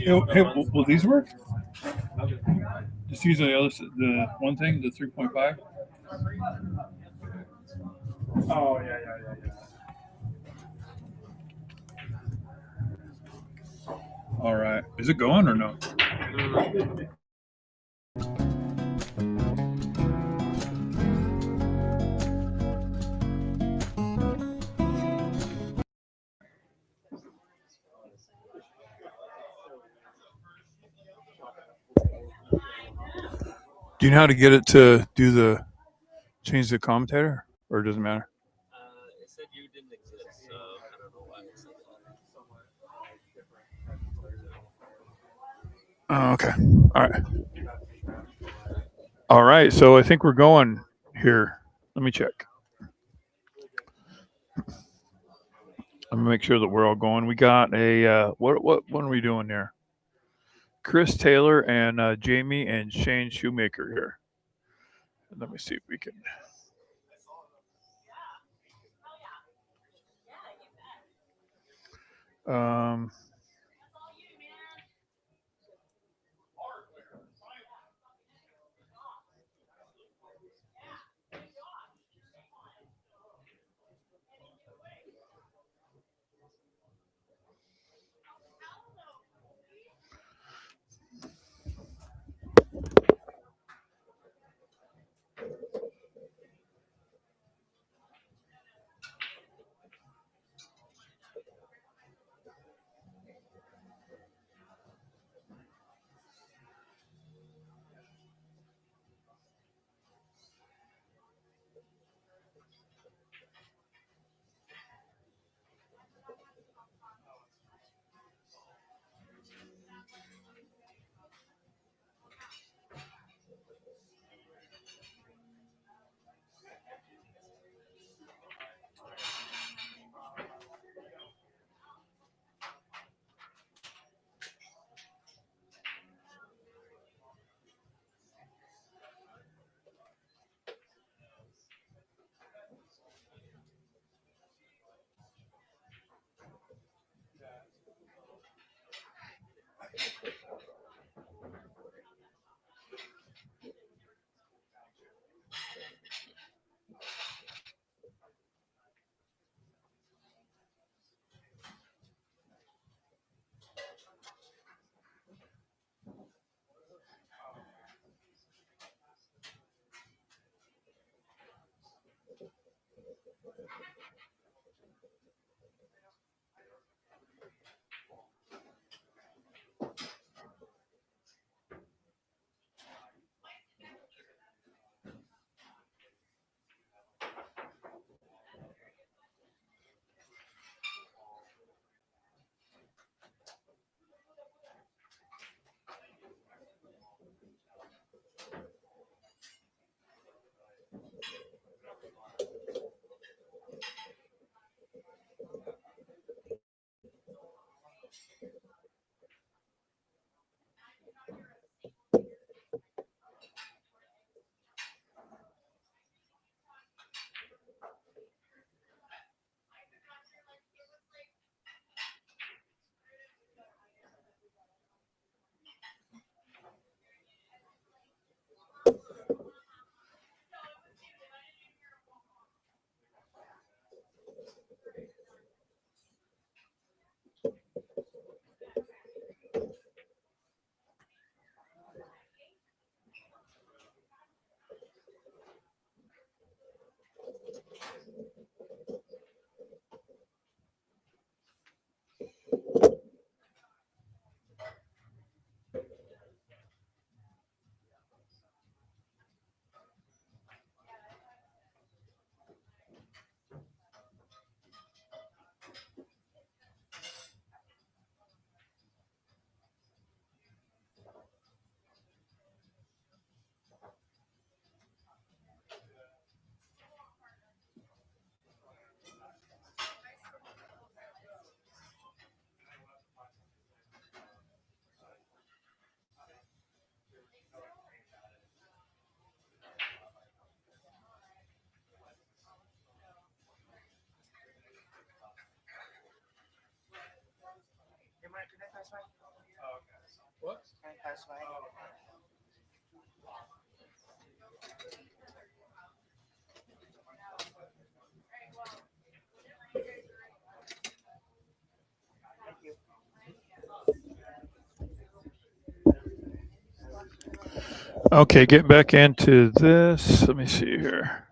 Hey, will these work? Just use the one thing, the 3.5. Oh, yeah. All right. Is it going or no? Do you know how to get it to change the commentator, or it doesn't matter? It said you didn't exist, so I don't know why it said that. Oh, okay. All right. All right. So I think we're going here. Let me check. I'm gonna make sure that we're all going. We got a what one are we doing there? Chris Taylor and Jamie and Shane Shoemaker here. Let me see if we can. Um, Okay, get back into this. Let me see here.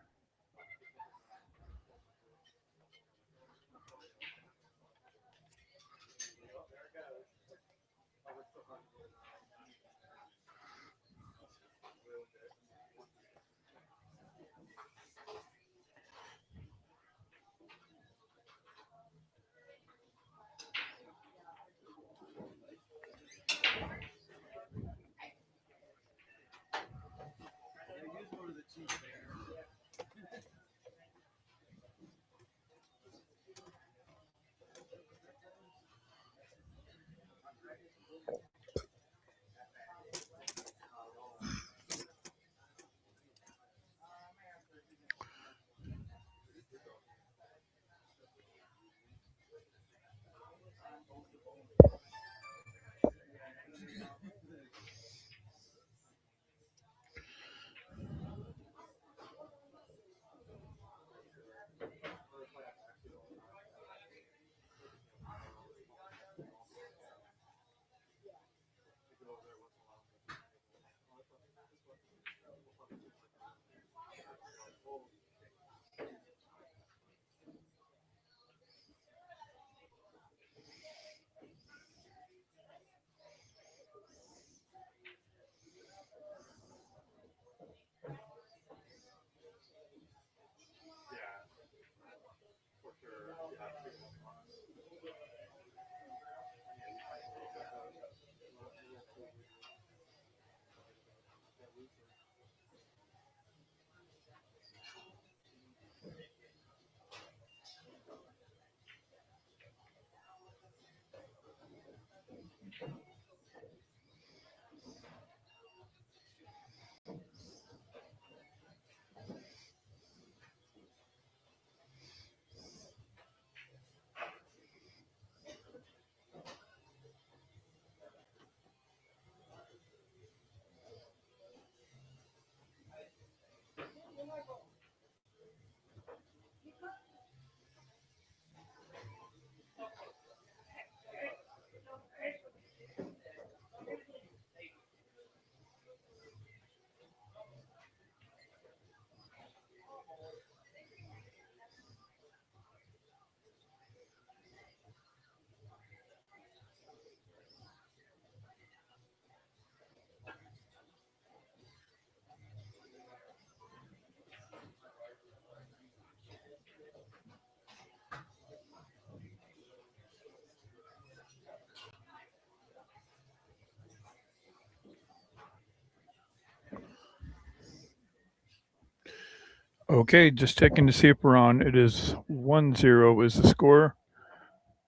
Okay, just checking to see if we're on. It is 1-0 is the score.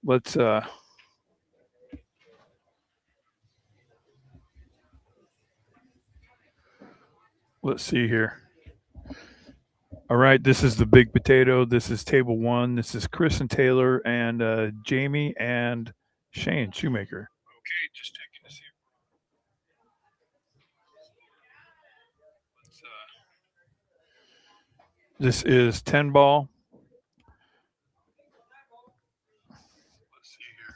Let's see here. All right, this is the big potato. This is table one. This is Chris and Taylor and Jamie and Shane Shoemaker. Okay, just checking to see. This is 10 ball. Let's see here.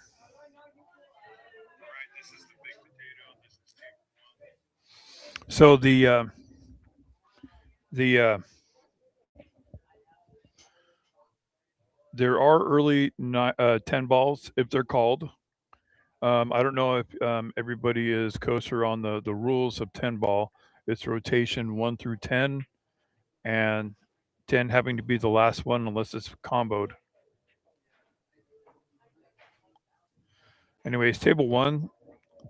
All right, this is the big potato. This is table one. So there are early 10 balls if they're called. I don't know if everybody is kosher on the rules of 10 ball. It's rotation 1 through 10, and 10 having to be the last one unless it's comboed. Anyways, table one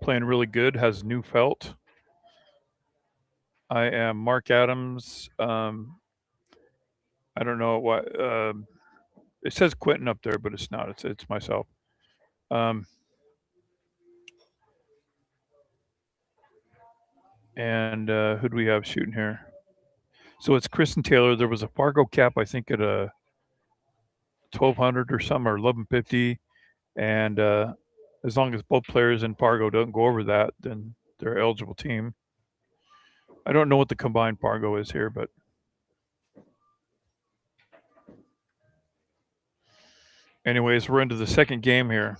playing really good, has new felt. I am Mark Adams. I don't know what it says Quentin up there, but it's not. It's myself. And who do we have shooting here? So it's Chris and Taylor. There was a Fargo cap, I think, at a 1200 or something, or 1150, and as long as both players in Fargo don't go over that, then They're an eligible team. I don't know what the combined Fargo is here, but anyways, we're into the second game here.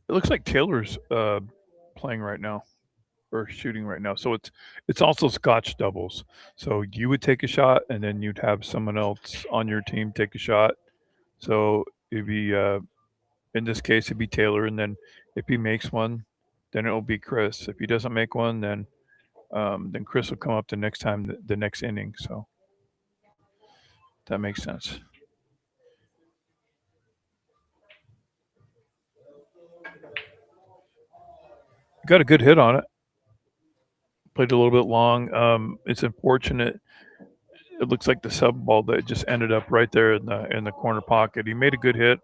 It looks like Taylor's playing right now or shooting right now. So it's also Scotch doubles. So you would take a shot, and then you'd have someone else on your team take a shot. So it'd be in this case it'd be Taylor, and then if he makes one, then it'll be Chris. If he doesn't make one, then Chris will come up the next time, the next inning. So that makes sense. Got a good hit on it. Played a little bit long. It's unfortunate. It looks like the sub ball that just ended up right there in the corner pocket. He made a good hit,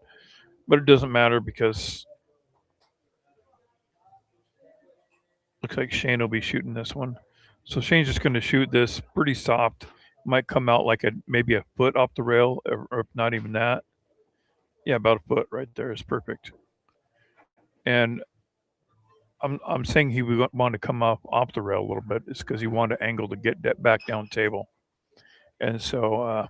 but it doesn't matter because looks like Shane will be shooting this one. So Shane's just going to shoot this pretty soft. Might come out like maybe a foot off the rail, or if not even that. Yeah, about a foot right there is perfect. And I'm saying he would want to come off the rail a little bit. It's because he wanted to angle to get that back down table. And so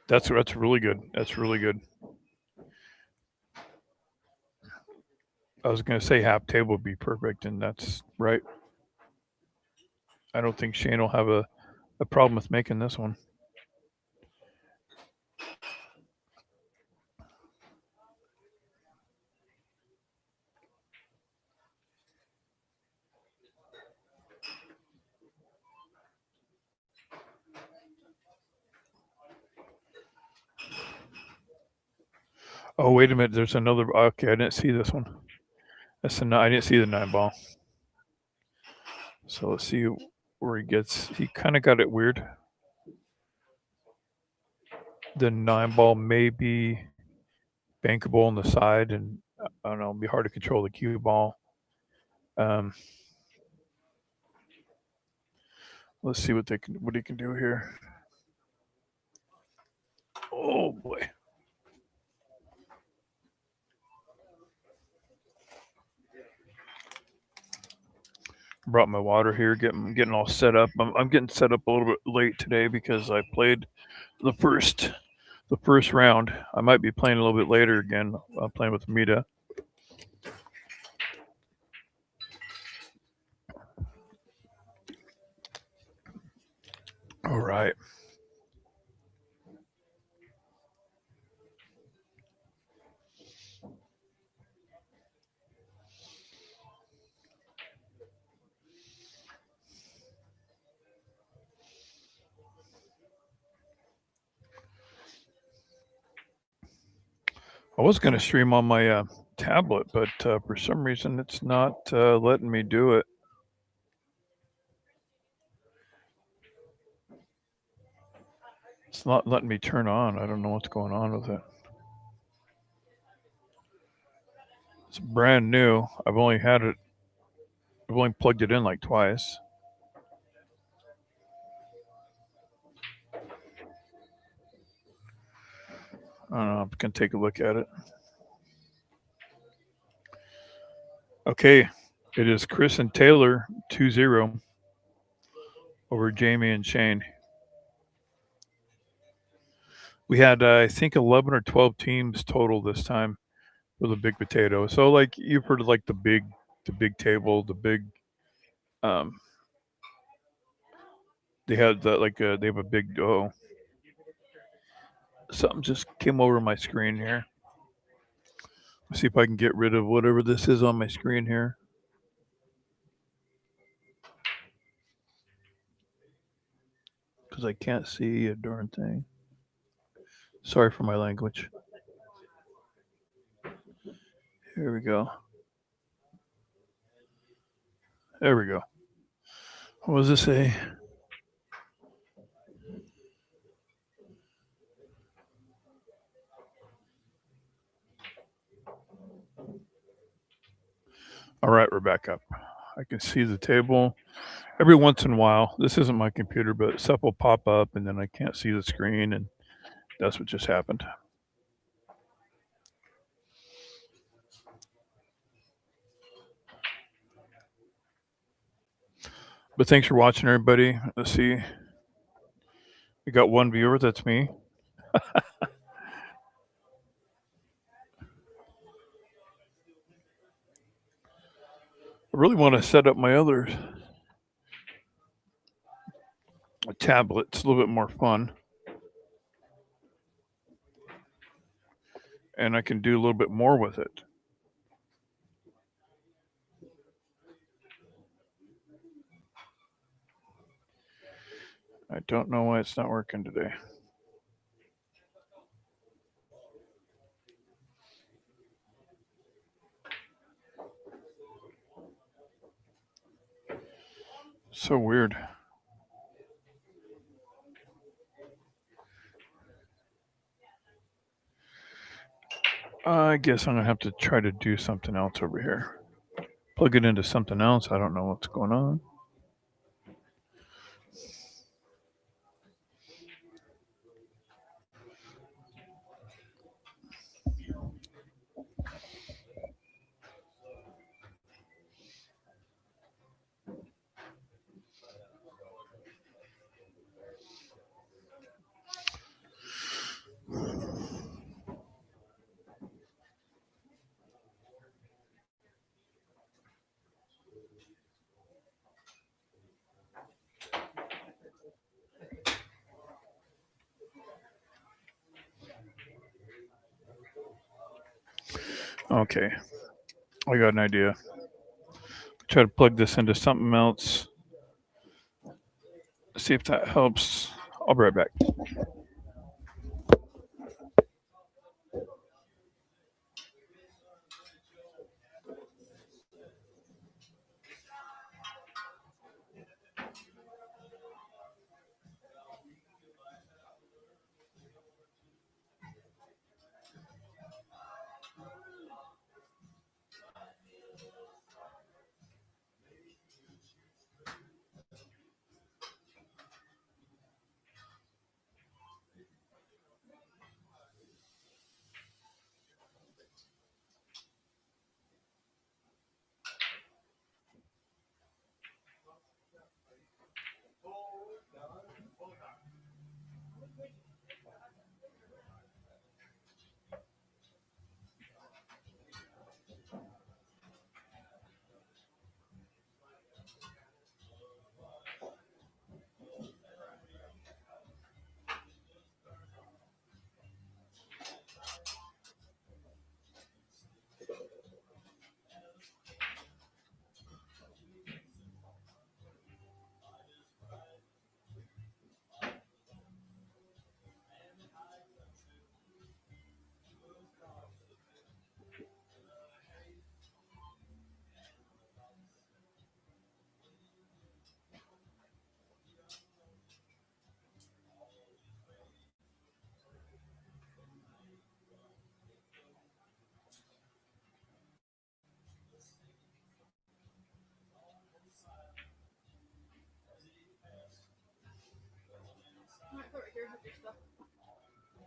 that's really good. That's really good. I was going to say half table would be perfect, and that's right. I don't think Shane will have a problem with making this one. Oh, wait a minute. There's another. Okay, I didn't see this one. I didn't see the 9 ball. So let's see where he gets. He kind of got it weird. The 9 ball may be bankable on the side, and I don't know, it'll be hard to control the cue ball. Let's see what he can do here. Oh boy. Brought my water here, getting all set up. I'm getting set up a little bit late today because I played the first round. I might be playing a little bit later again. I'm playing with Mita. All right. I was going to stream on my tablet, but for some reason it's not letting me do it. It's not letting me turn on. I don't know what's going on with it. It's brand new. I've only plugged it in like twice. I don't know. I can take a look at it. Okay. It is Chris and Taylor 2-0 over Jamie and Shane. We had, I think, 11 or 12 teams total this time for the Big Potato. So, like, you've heard of like the big table, the big. They had they have a big. Oh, something just came over my screen here. Let's see if I can get rid of whatever this is on my screen here. Because I can't see a darn thing. Sorry for my language. Here we go. There we go. What does this say? All right, we're back up. I can see the table. Every once in a while, this isn't my computer, but stuff will pop up and then I can't see the screen, and that's what just happened. But thanks for watching, everybody. Let's see. We got one viewer. That's me. I really want to set up my other tablet. It's a little bit more fun. And I can do a little bit more with it. I don't know why it's not working today. So weird. I guess I'm going to have to try to do something else over here. Plug it into something else. I don't know what's going on. Okay, I got an idea. Try to plug this into something else. See if that helps. I'll be right back.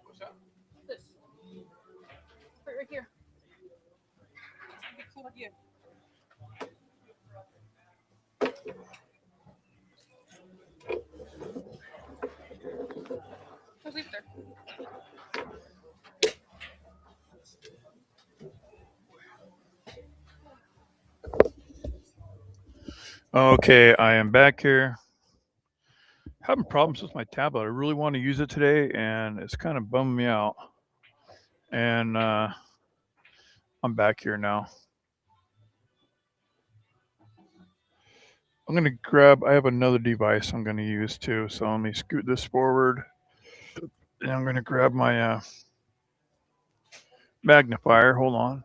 What's that? This. Right here. Cool idea. Just leave it there. Okay, I am back here. Having problems with my tablet. I really want to use it today, and it's kind of bumming me out. And I'm back here now. I'm going to grab, I have another device I'm going to use too. So let me scoot this forward. And I'm going to grab my magnifier. Hold on.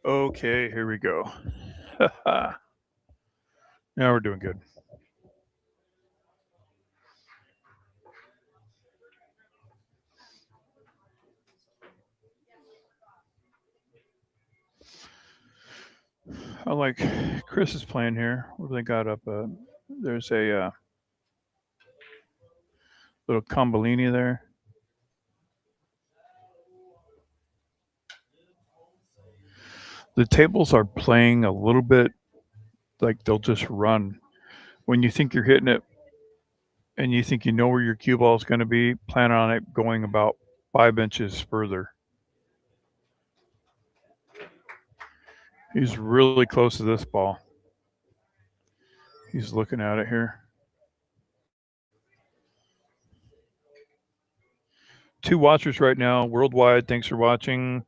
Okay, here we go. Now we're doing good. I like Chris is playing here. What do they got up? There's a little Combolini there. The tables are playing a little bit like they'll just run. When you think you're hitting it and you think you know where your cue ball is going to be, plan on it going about 5 inches further. He's really close to this ball. He's looking at it here. 2 watchers right now worldwide. Thanks for watching.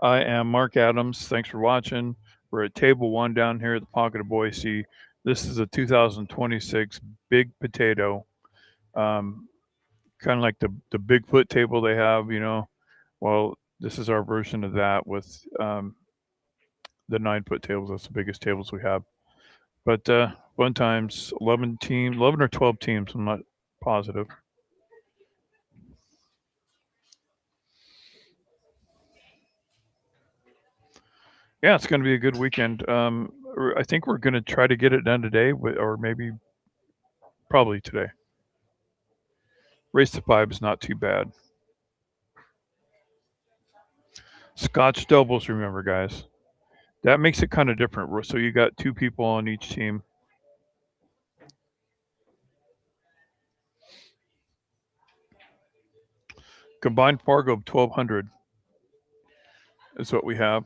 I am Mark Adams. Thanks for watching. We're at table 1 down here at the Pocket of Boise. This is a 2026 Big Potato. Kind of like the Bigfoot table they have, you know. Well, this is our version of that with the 9-foot tables. That's the biggest tables we have. But fun times, 11 or 12 teams. I'm not positive. Yeah, it's going to be a good weekend. I think we're going to try to get it done today, or maybe probably today. Race to 5 is not too bad. Scotch doubles, remember, guys. That makes it kind of different. So you got 2 people on each team. Combined Fargo of 1,200 is what we have.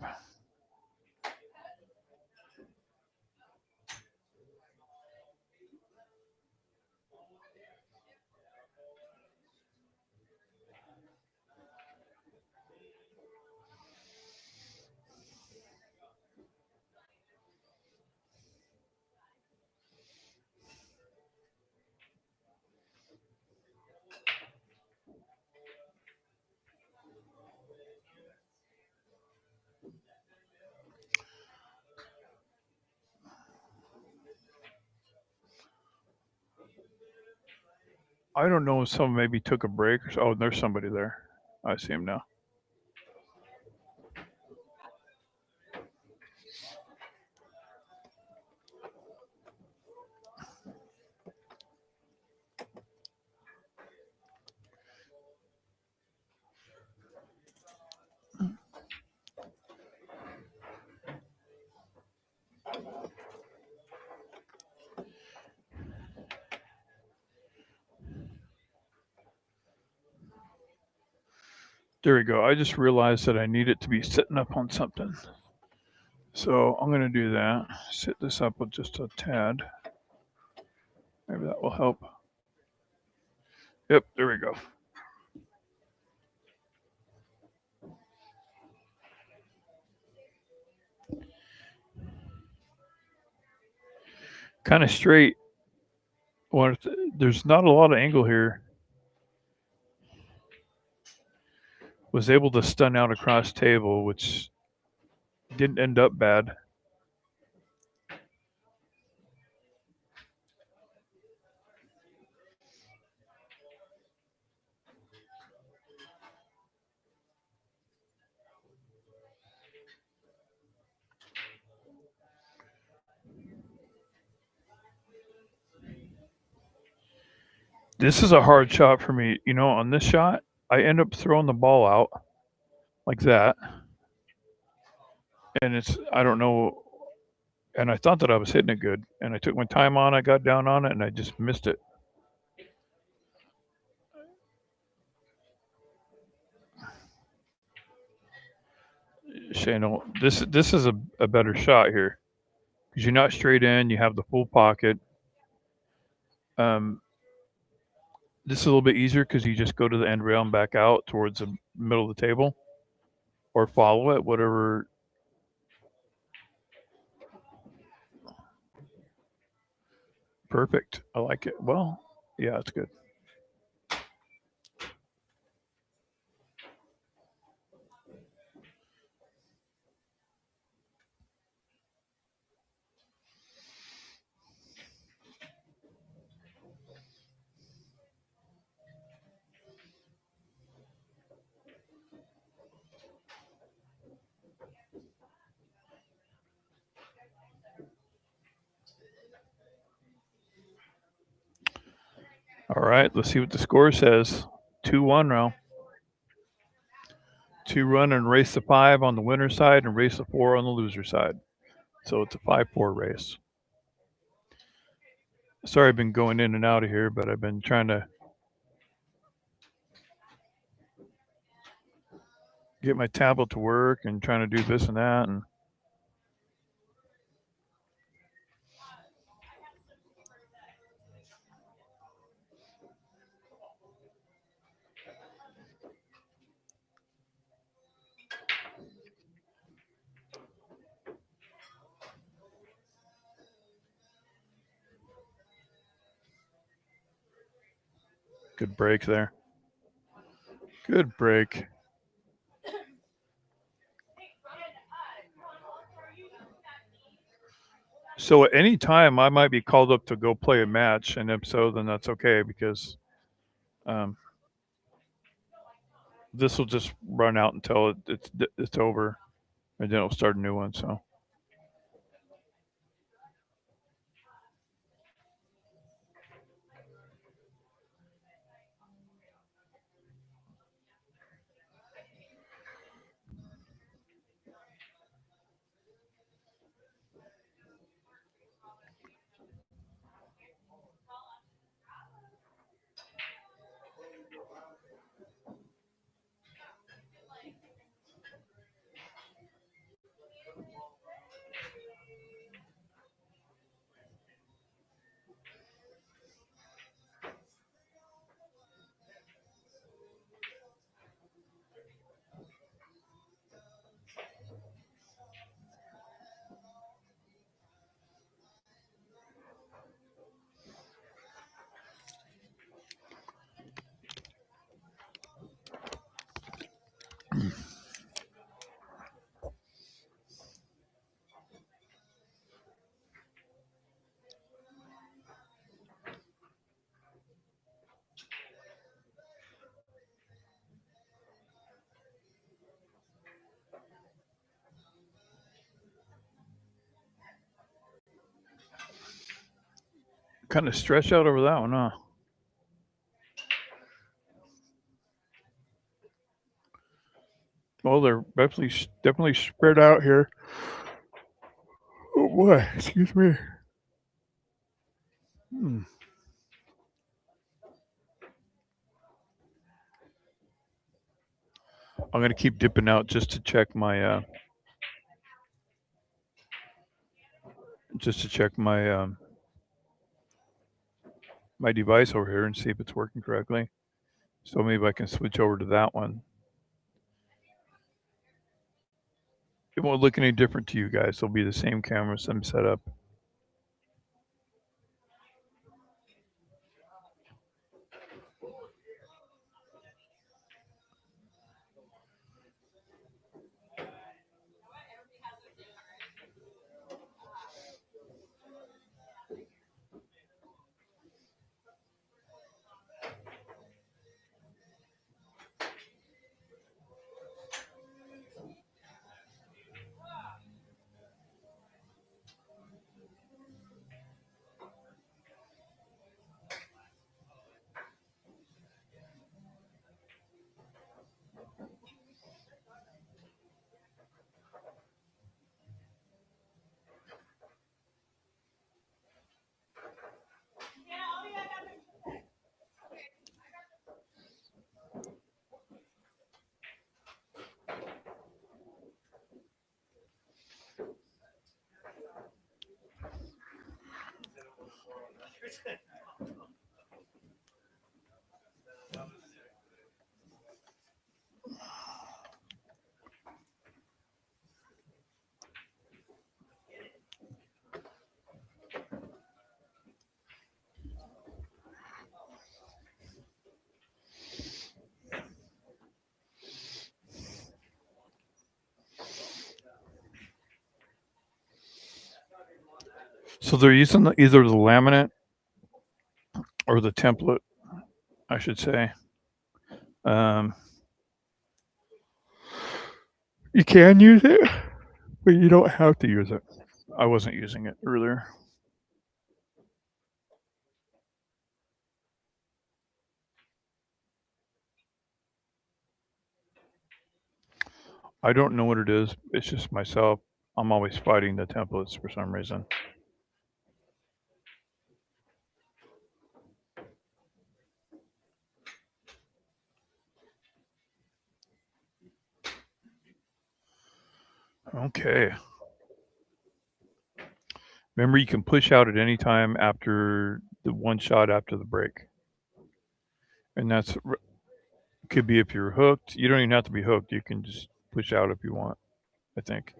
I don't know if someone maybe took a break. Oh, there's somebody there. I see him now. There we go. I just realized that I need it to be sitting up on something. So I'm going to do that. Sit this up with just a tad. Maybe that will help. Yep, there we go. Kind of straight. Well, there's not a lot of angle here. Was able to stun out across table, which didn't end up bad. This is a hard shot for me. You know, on this shot, I end up throwing the ball out like that. And I don't know. And I thought that I was hitting it good. And I took my time on, I got down on it, and I just missed it. Shane, this is a better shot here. Because you're not straight in, you have the full pocket. This is a little bit easier because you just go to the end rail and back out towards the middle of the table. Or follow it, whatever. Perfect. I like it. Well, yeah, it's good. All right, let's see what the score says. 2-1 now. 2-run and race to 5 on the winner side and race to 4 on the loser side. So it's a 5-4 race. Sorry, I've been going in and out of here, but I've been trying to get my tablet to work and trying to do this and that. And good break there. Good break. So at any time, I might be called up to go play a match, and if so, then that's okay because this will just run out until it's over, and then it'll start a new one. So. Kind of stretched out over that one, huh? Well, they're definitely spread out here. Oh boy, excuse me. I'm gonna keep dipping out just to check my my device over here and see if it's working correctly. So maybe I can switch over to that one. It won't look any different to you guys. It'll be the same camera, same setup. So they're using either the laminate or the template, I should say. You can use it, but you don't have to use it. I wasn't using it earlier. I don't know what it is. It's just myself. I'm always fighting the templates for some reason. Okay. Remember, you can push out at any time after the one shot after the break. And that's could be if you're hooked. You don't even have to be hooked. You can just push out if you want, I think.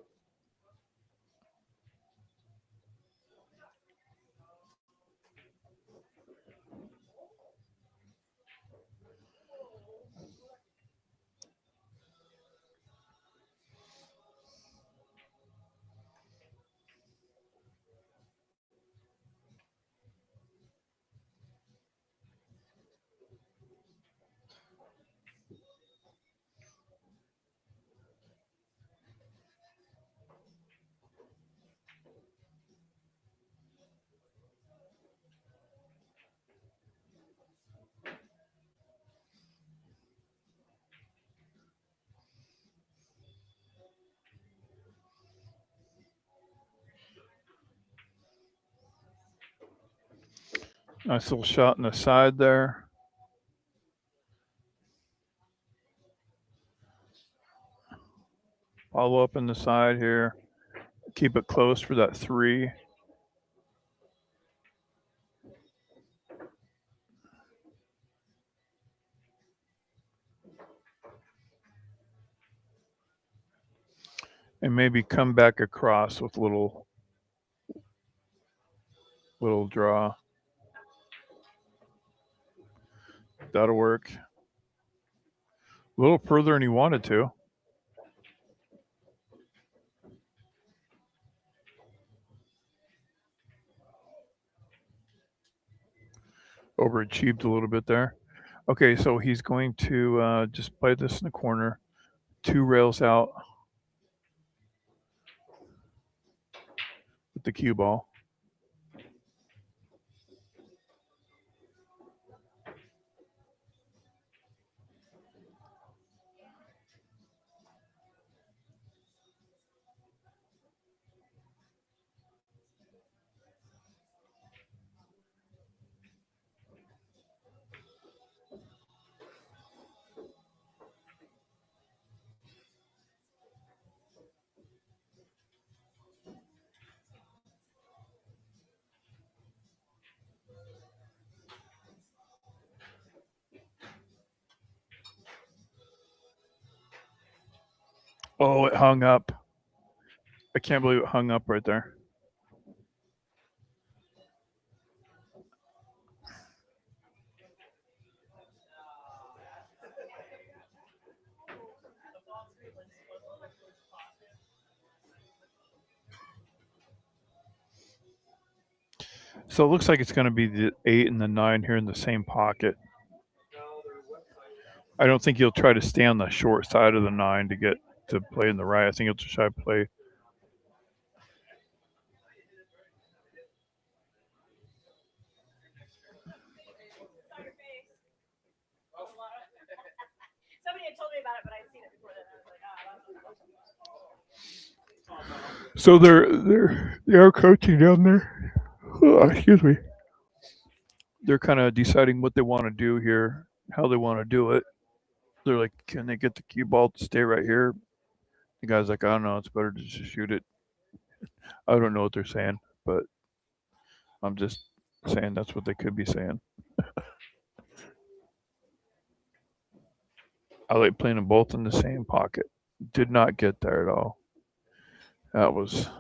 Nice little shot in the side there. Follow up in the side here. Keep it close for that 3. And maybe come back across with a little draw. That'll work. A little further than he wanted to. Overachieved a little bit there. Okay, so he's going to just play this in the corner. 2 rails out with the cue ball. Oh, it hung up. I can't believe it hung up right there. So it looks like it's going to be the 8 and the 9 here in the same pocket. I don't think he'll try to stay on the short side of the 9 to get to play in the right. I think he'll just try to play. Somebody had told me about it, but I'd seen it before then. I was like, So they are coaching down there. Oh, excuse me. They're kind of deciding what they want to do here, how they want to do it. They're like, can they get the cue ball to stay right here? The guy's like, I don't know. It's better to just shoot it. I don't know what they're saying, but I'm just saying that's what they could be saying. I like playing them both in the same pocket. Did not get there at all. That was.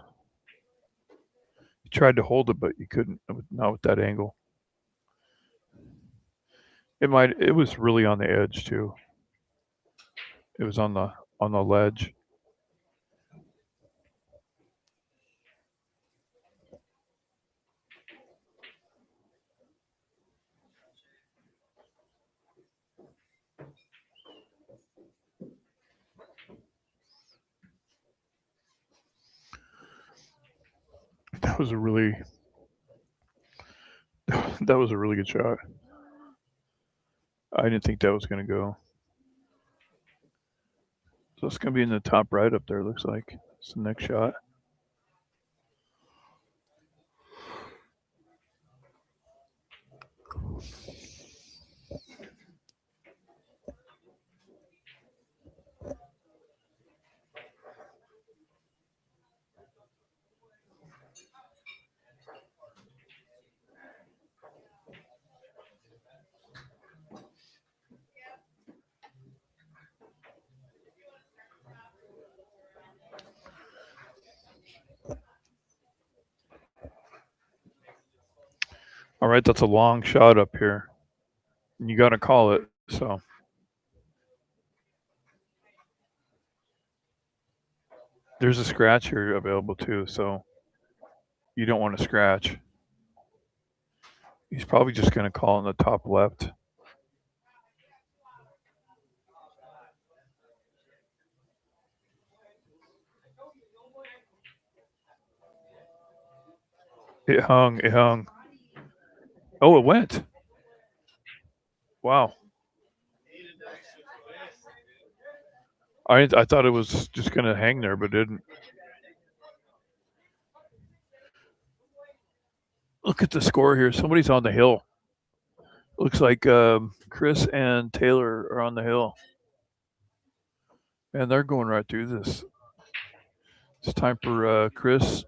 He tried to hold it, but you couldn't. Not with that angle. It was really on the edge too. It was on the ledge. That was a really good shot. I didn't think that was going to go. So it's going to be in the top right up there, looks like. It's the next shot. All right, that's a long shot up here. And you got to call it. So there's a scratch here available too. So you don't want to scratch. He's probably just going to call in the top left. It hung. It hung. Oh, it went. Wow. I thought it was just going to hang there, but it didn't. Look at the score here. Somebody's on the hill. Looks like Chris and Taylor are on the hill. And they're going right through this. It's time for Chris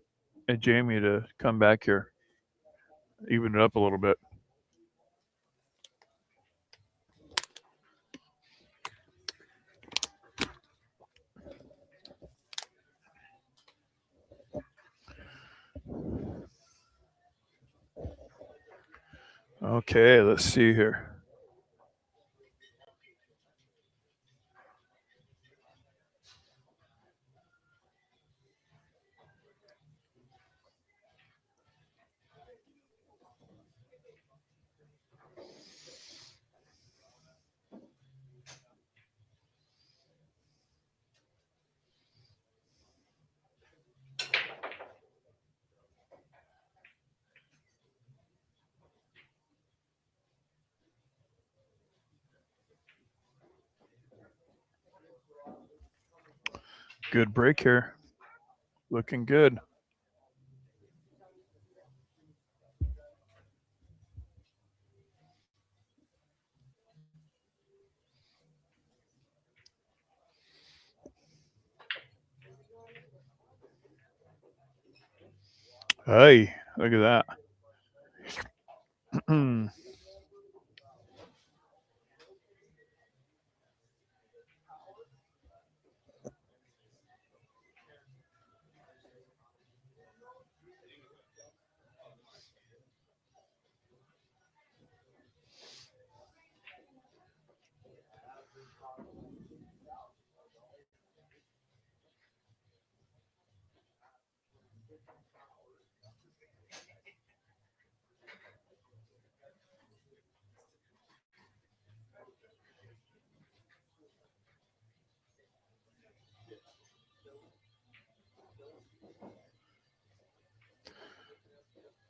and Jamie to come back here. Even it up a little bit. Okay, let's see here. Good break here. Looking good. Hey, look at that.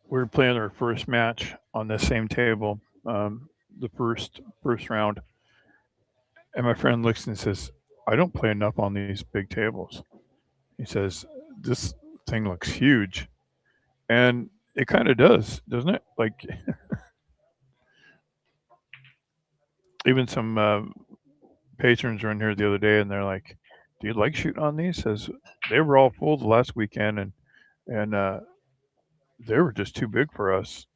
We're playing our first match on the same table, the first round. And my friend looks and says, I don't play enough on these big tables. He says, this thing looks huge. And it kind of does, doesn't it? Like, even some patrons were in here the other day and they're like, do you like shooting on these? Says they were all full the last weekend and they were just too big for us.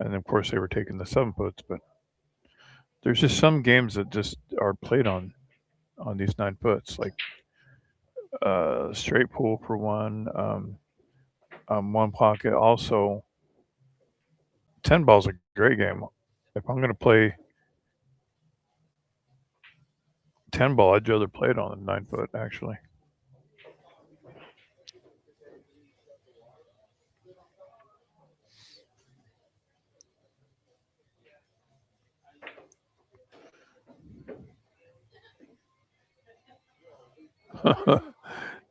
And of course they were taking the 7-foots, but there's just some games that just are played on these 9-foots, like straight pool for one, one pocket. Also, 10 ball's a great game. If I'm going to play 10 ball, I'd rather play it on a 9-foot actually.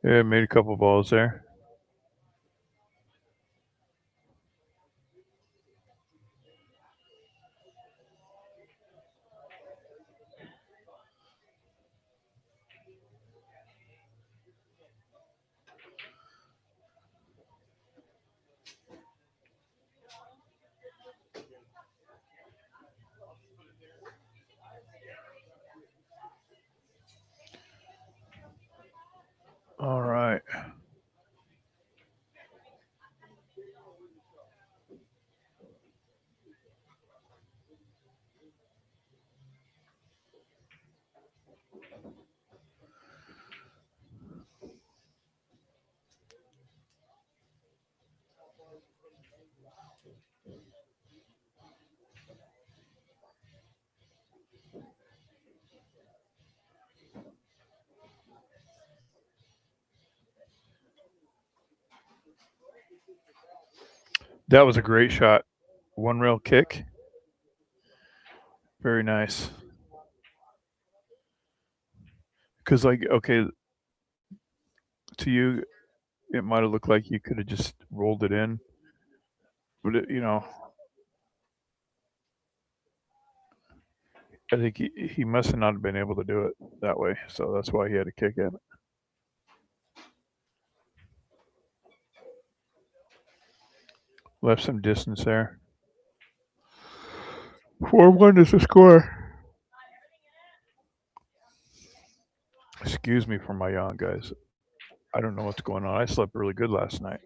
Yeah, made a couple balls there. All right. That was a great shot. One rail kick. Very nice. Because, like, okay, to you, it might have looked like you could have just rolled it in. But, I think he must have not been able to do it that way. So that's why he had to kick it. Left some distance there. 4-1 is the score. Excuse me for my yawn, guys. I don't know what's going on. I slept really good last night.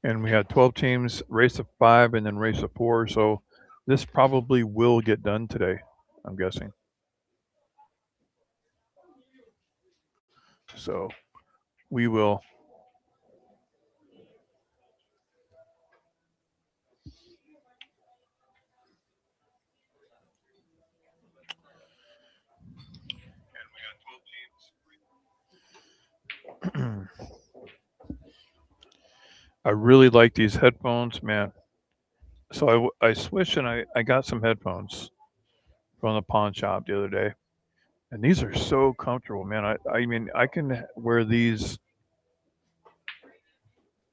And we had 12 teams, race of 5, and then race of 4. So this probably will get done today, I'm guessing. So we will. I really like these headphones, man. So I switched and I got some headphones from the pawn shop the other day. And these are so comfortable, man. I mean, I can wear these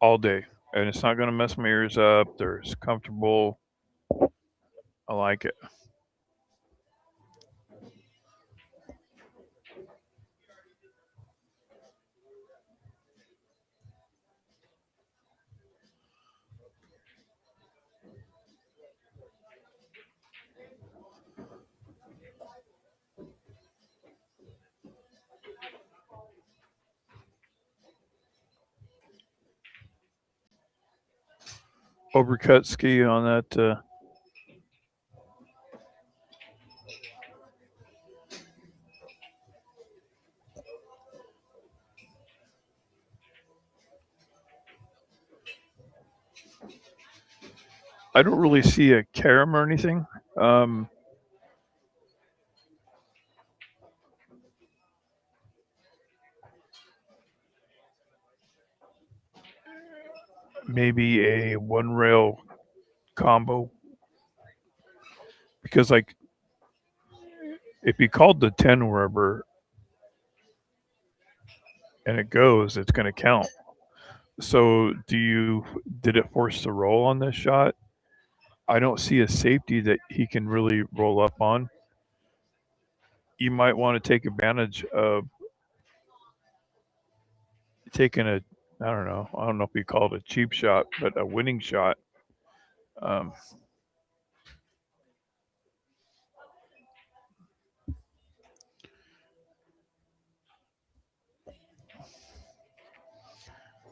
all day and it's not going to mess my ears up. They're comfortable. I like it. Overcut ski on that. I don't really see a carom or anything. Maybe a one rail combo because like if you called the 10 wherever and it goes, it's going to count. So did it force the roll on this shot? I don't see a safety that he can really roll up on. You might want to take advantage of taking I don't know if you call it a cheap shot, but a winning shot. Um,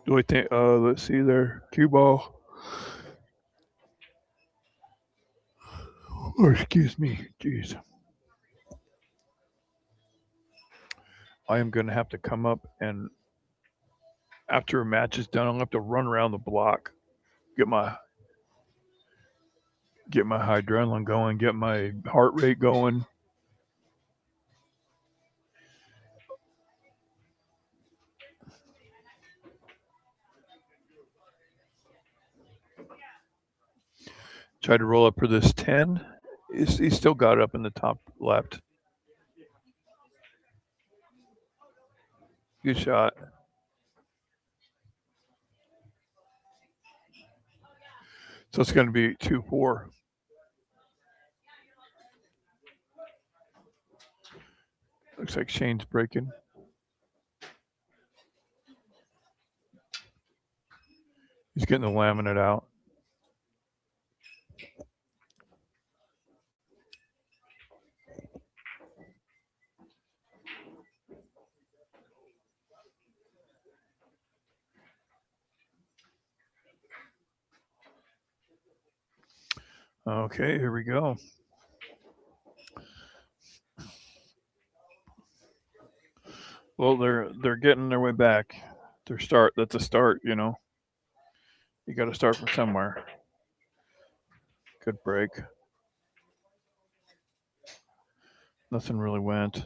do I think? Let's see there, cue ball. Or excuse me, jeez. I am going to have to come up and after a match is done, I'll have to run around the block, get my adrenaline going, get my heart rate going. Tried to roll up for this 10. He still got it up in the top left. Good shot. So it's going to be 2-4. Looks like Shane's breaking. He's getting the laminate out. Okay, here we go. Well, they're getting their way back. That's a start, you know. You got to start from somewhere. Good break. Nothing really went.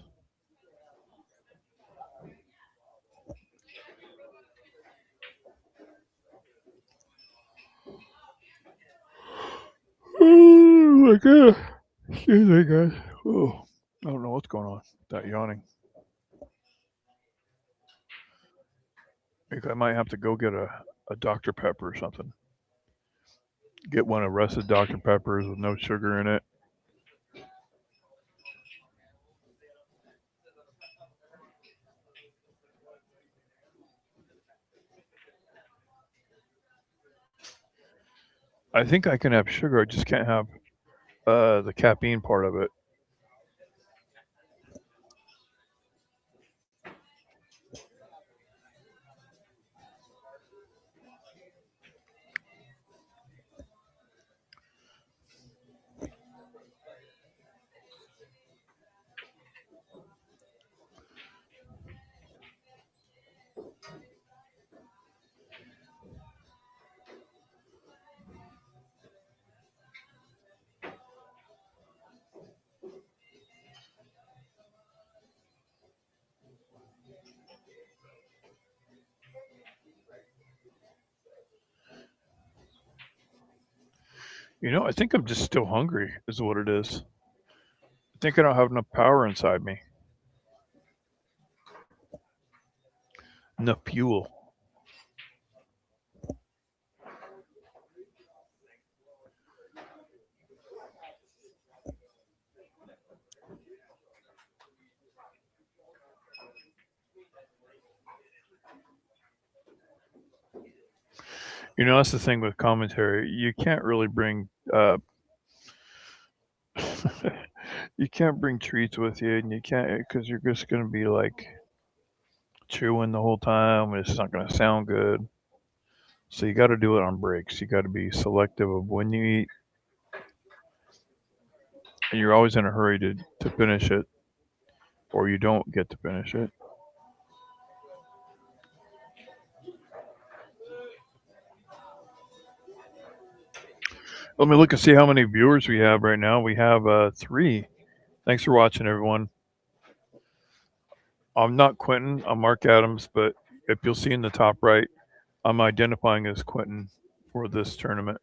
Oh my god. Excuse me, guys. Oh, I don't know what's going on. That yawning. I might have to go get a Dr. Pepper or something. Get one of Russ's Dr. Peppers with no sugar in it. I think I can have sugar. I just can't have the caffeine part of it. You know, I think I'm just still hungry, is what it is. I think I don't have enough power inside me. Enough fuel. You know, that's the thing with commentary. You can't really bring you can't bring treats with you, and you can't because you're just gonna be like chewing the whole time, and it's not gonna sound good. So you got to do it on breaks. You got to be selective of when you eat, and you're always in a hurry to finish it, or you don't get to finish it. Let me look and see how many viewers we have right now. We have 3. Thanks for watching, everyone. I'm not Quentin. I'm Mark Adams, but if you'll see in the top right, I'm identifying as Quentin for this tournament.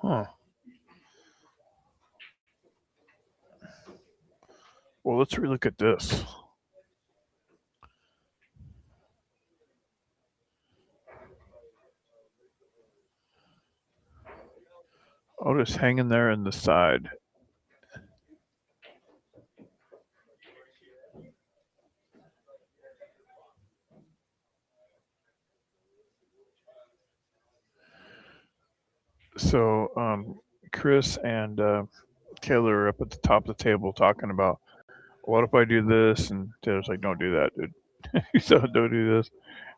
Huh. Well, let's relook at this. Oh, just hanging there in the side. So, Chris and Taylor are up at the top of the table talking about, what if I do this? And Taylor's like, don't do that, dude. So don't do this.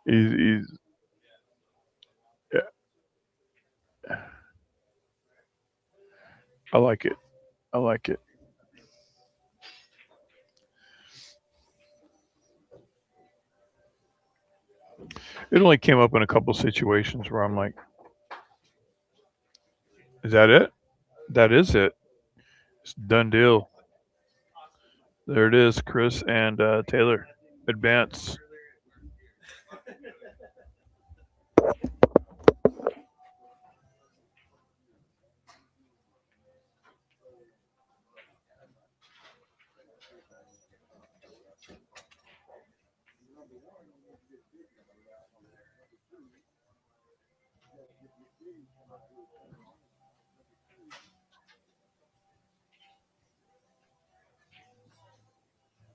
He's yeah. I like it. I like it. It only came up in a couple situations where I'm like, is that it? That is it. It's done deal. There it is, Chris and Taylor. advance.